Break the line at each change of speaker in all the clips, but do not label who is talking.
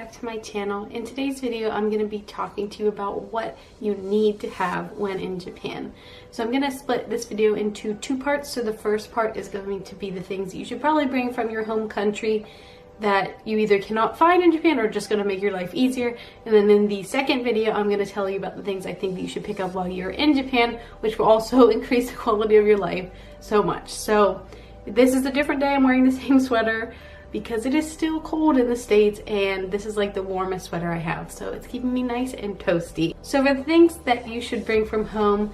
back to my channel. In today's video, I'm going to be talking to you about what you need to have when in Japan. So I'm going to split this video into two parts. So the first part is going to be the things you should probably bring from your home country that you either cannot find in Japan or just going to make your life easier. And then in the second video, I'm going to tell you about the things I think that you should pick up while you're in Japan, which will also increase the quality of your life so much. So this is a different day. I'm wearing the same sweater because it is still cold in the States, and this is like the warmest sweater I have, so it's keeping me nice and toasty. So for the things that you should bring from home,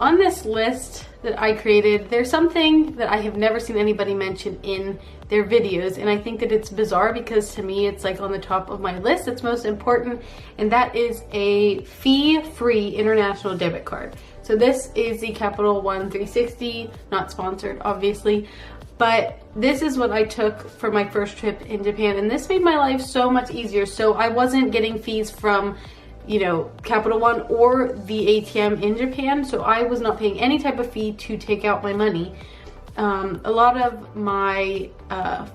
on this list that I created, there's something that I have never seen anybody mention in their videos, and I think that it's bizarre because to me it's like on the top of my list. It's most important, and that is a fee-free international debit card. So this is the Capital One 360, not sponsored obviously, but this is what I took for my first trip in Japan, and this made my life so much easier. So I wasn't getting fees from, you know, Capital One or the ATM in Japan, so I was not paying any type of fee to take out my money. A lot of my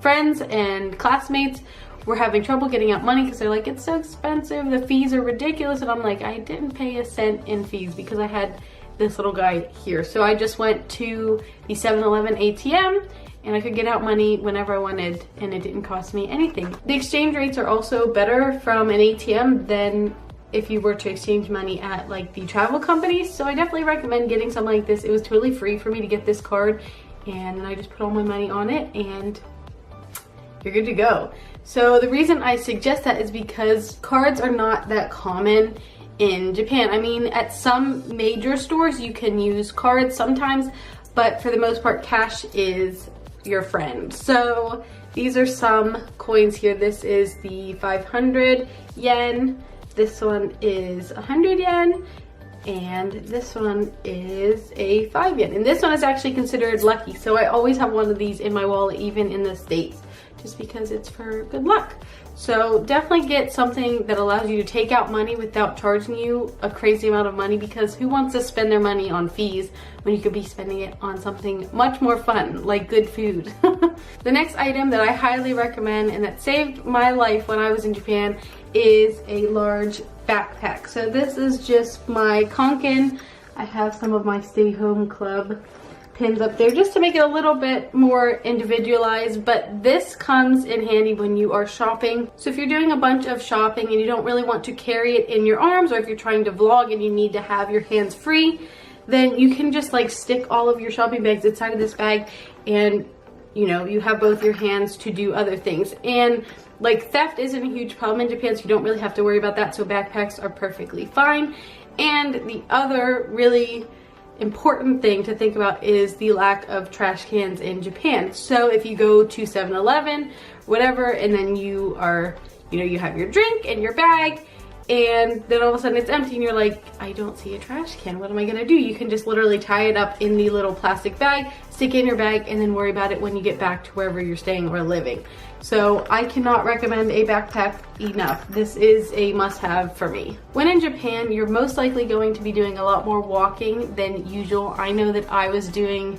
friends and classmates were having trouble getting out money because they're like, it's so expensive, the fees are ridiculous, and I'm like, I didn't pay a cent in fees because I had this little guy here. So I just went to the 7-Eleven ATM and I could get out money whenever I wanted, and it didn't cost me anything. The exchange rates are also better from an ATM than if you were to exchange money at like the travel companies. So I definitely recommend getting something like this. It was totally free for me to get this card, and I just put all my money on it and you're good to go. So the reason I suggest that is because cards are not that common in Japan. I mean, at some major stores you can use cards sometimes, but for the most part cash is your friend. So these are some coins here. This is the 500 yen, this one is 100 yen, and this one is a 5 yen. And this one is actually considered lucky, so I always have one of these in my wallet, even in the States, just because it's for good luck. So definitely get something that allows you to take out money without charging you a crazy amount of money, because who wants to spend their money on fees when you could be spending it on something much more fun, like good food. The next item that I highly recommend and that saved my life when I was in Japan is a large backpack. So this is just my Kanken. I have some of my Stay Home Club pins up there just to make it a little bit more individualized, but this comes in handy when you are shopping. So if you're doing a bunch of shopping and you don't really want to carry it in your arms, or if you're trying to vlog and you need to have your hands free, then you can just like stick all of your shopping bags inside of this bag, and you know, you have both your hands to do other things. And like theft isn't a huge problem in Japan, so you don't really have to worry about that, so backpacks are perfectly fine. And the other really important thing to think about is the lack of trash cans in Japan. So if you go to 7-Eleven, whatever, and then you are, you know, you have your drink and your bag, and then all of a sudden it's empty and you're like, I don't see a trash can, what am I gonna do? You can just literally tie it up in the little plastic bag, stick it in your bag, and then worry about it when you get back to wherever you're staying or living. So I cannot recommend a backpack enough. This is a must-have for me. When in Japan, you're most likely going to be doing a lot more walking than usual. I know that I was doing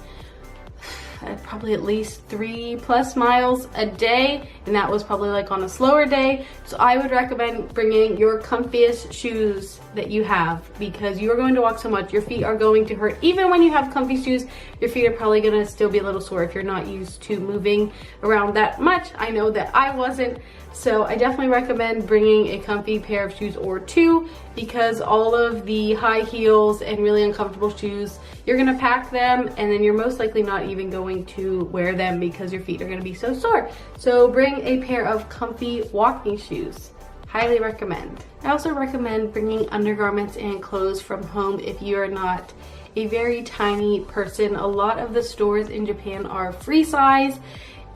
probably at least 3+ miles a day, and that was probably like on a slower day. So I would recommend bringing your comfiest shoes that you have, because you are going to walk so much, your feet are going to hurt. Even when you have comfy shoes, your feet are probably gonna still be a little sore if you're not used to moving around that much. I know that I wasn't. So I definitely recommend bringing a comfy pair of shoes or two, because all of the high heels and really uncomfortable shoes, you're gonna pack them and then you're most likely not even going to wear them because your feet are gonna be so sore. So bring a pair of comfy walking shoes. Highly recommend. I also recommend bringing undergarments and clothes from home if you are not a very tiny person. A lot of the stores in Japan are free size,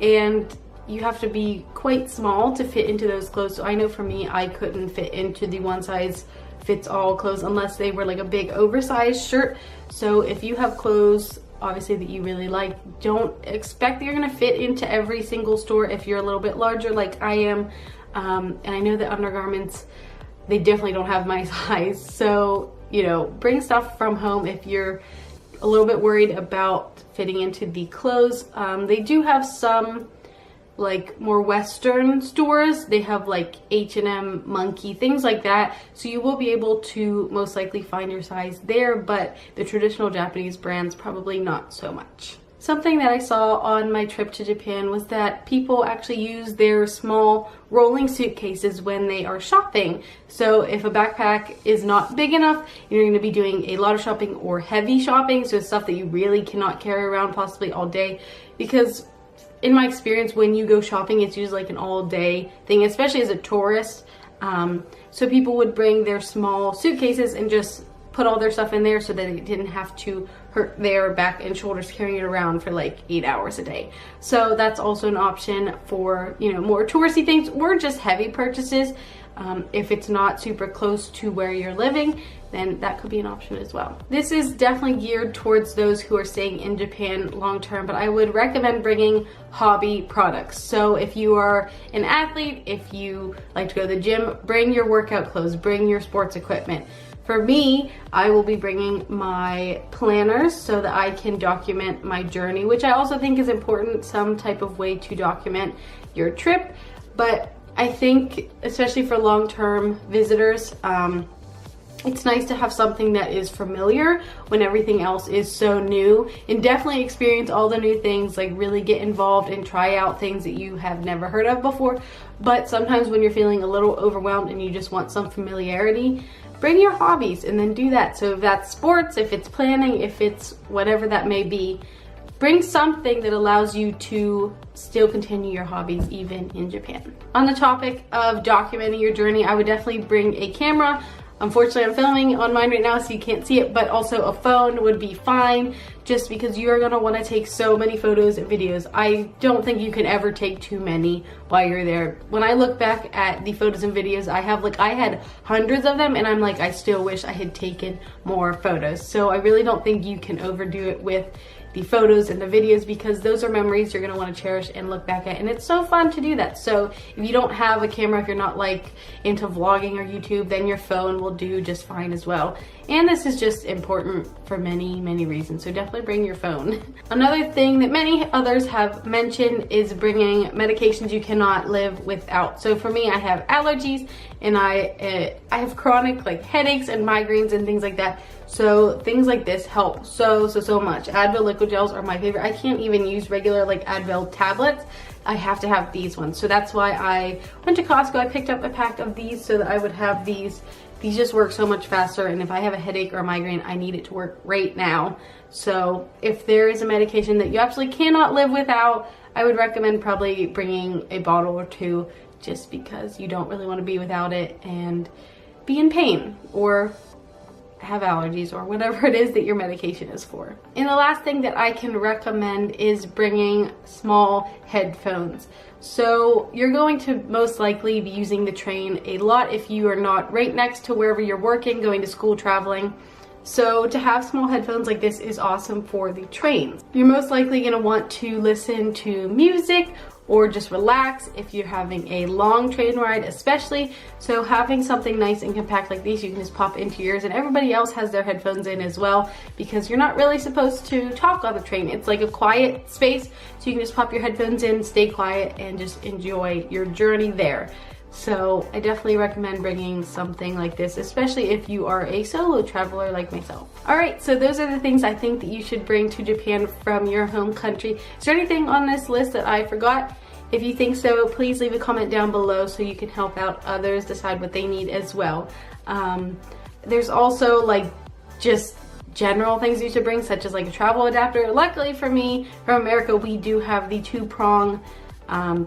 and you have to be quite small to fit into those clothes. So I know for me, I couldn't fit into the one size fits all clothes unless they were like a big oversized shirt. So if you have clothes obviously that you really like, don't expect that you're gonna fit into every single store if you're a little bit larger like I am. And I know that undergarments, they definitely don't have my size. So, you know, bring stuff from home if you're a little bit worried about fitting into the clothes. They do have some like more Western stores. They have like H&M, Monkey, things like that. So you will be able to most likely find your size there, but the traditional Japanese brands probably not so much. Something that I saw on my trip to Japan was that people actually use their small rolling suitcases when they are shopping. So if a backpack is not big enough, you're going to be doing a lot of shopping or heavy shopping, so stuff that you really cannot carry around possibly all day, because in my experience, when you go shopping, it's usually like an all-day thing, especially as a tourist. So people would bring their small suitcases and just put all their stuff in there so that it didn't have to hurt their back and shoulders carrying it around for like 8 hours a day. So that's also an option for, you know, more touristy things or just heavy purchases. If it's not super close to where you're living, then that could be an option as well. This is definitely geared towards those who are staying in Japan long term, but I would recommend bringing hobby products. So if you are an athlete, if you like to go to the gym, bring your workout clothes, bring your sports equipment. For me, I will be bringing my planners so that I can document my journey, which I also think is important, some type of way to document your trip. But I think, especially for long-term visitors, it's nice to have something that is familiar when everything else is so new, and definitely experience all the new things, like really get involved and try out things that you have never heard of before. But sometimes when you're feeling a little overwhelmed and you just want some familiarity, bring your hobbies and then do that. So if that's sports, if it's planning, if it's whatever that may be, bring something that allows you to still continue your hobbies even in Japan. On the topic of documenting your journey, I would definitely bring a camera. Unfortunately, I'm filming on mine right now, so you can't see it, but also a phone would be fine, just because you're gonna wanna take so many photos and videos. I don't think you can ever take too many while you're there. When I look back at the photos and videos I have, like, I had hundreds of them, and I'm like, I still wish I had taken more photos. So I really don't think you can overdo it with the photos and the videos, because those are memories you're gonna wanna cherish and look back at, and it's so fun to do that. So if you don't have a camera, if you're not like into vlogging or YouTube, then your phone will do just fine as well. And this is just important for many, many reasons, so definitely bring your phone. Another thing that many others have mentioned is bringing medications you cannot live without. So for me, I have allergies, and I have chronic like headaches and migraines and things like that. So things like this help so much. Advil liquid gels are my favorite. I can't even use regular like Advil tablets. I have to have these ones. So that's why I went to Costco. I picked up a pack of these so that I would have these. These just work so much faster, and if I have a headache or a migraine, I need it to work right now. So if there is a medication that you absolutely cannot live without, I would recommend probably bringing a bottle or two, just because you don't really want to be without it and be in pain or have allergies or whatever it is that your medication is for. And the last thing that I can recommend is bringing small headphones. So you're going to most likely be using the train a lot if you are not right next to wherever you're working, going to school, traveling. So to have small headphones like this is awesome for the trains. You're most likely going to want to listen to music or just relax if you're having a long train ride especially. So having something nice and compact like these, you can just pop into yours, and everybody else has their headphones in as well, because you're not really supposed to talk on the train. It's like a quiet space, so you can just pop your headphones in, stay quiet, and just enjoy your journey there. So I definitely recommend bringing something like this, especially if you are a solo traveler like myself. Alright, so those are the things I think that you should bring to Japan from your home country. Is there anything on this list that I forgot? If you think so, please leave a comment down below so you can help out others decide what they need as well. There's also like just general things you should bring, such as like a travel adapter. Luckily for me, from America, we do have the 2-prong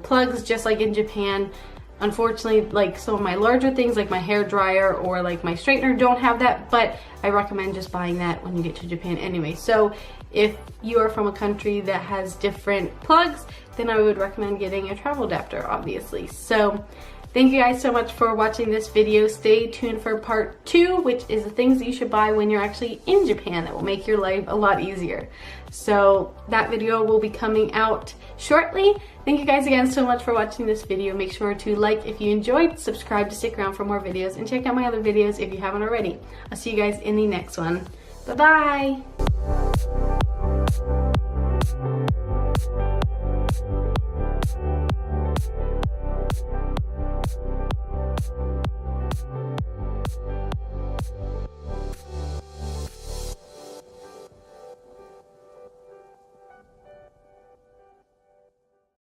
plugs just like in Japan. Unfortunately, like some of my larger things like my hair dryer or like my straightener don't have that, but I recommend just buying that when you get to Japan anyway. So if you are from a country that has different plugs, then I would recommend getting a travel adapter, obviously. So thank you guys so much for watching this video. Stay tuned for part 2, which is the things that you should buy when you're actually in Japan that will make your life a lot easier. So that video will be coming out shortly. Thank you guys again so much for watching this video. Make sure to like if you enjoyed, subscribe to stick around for more videos, and check out my other videos if you haven't already. I'll see you guys in the next one. Bye bye!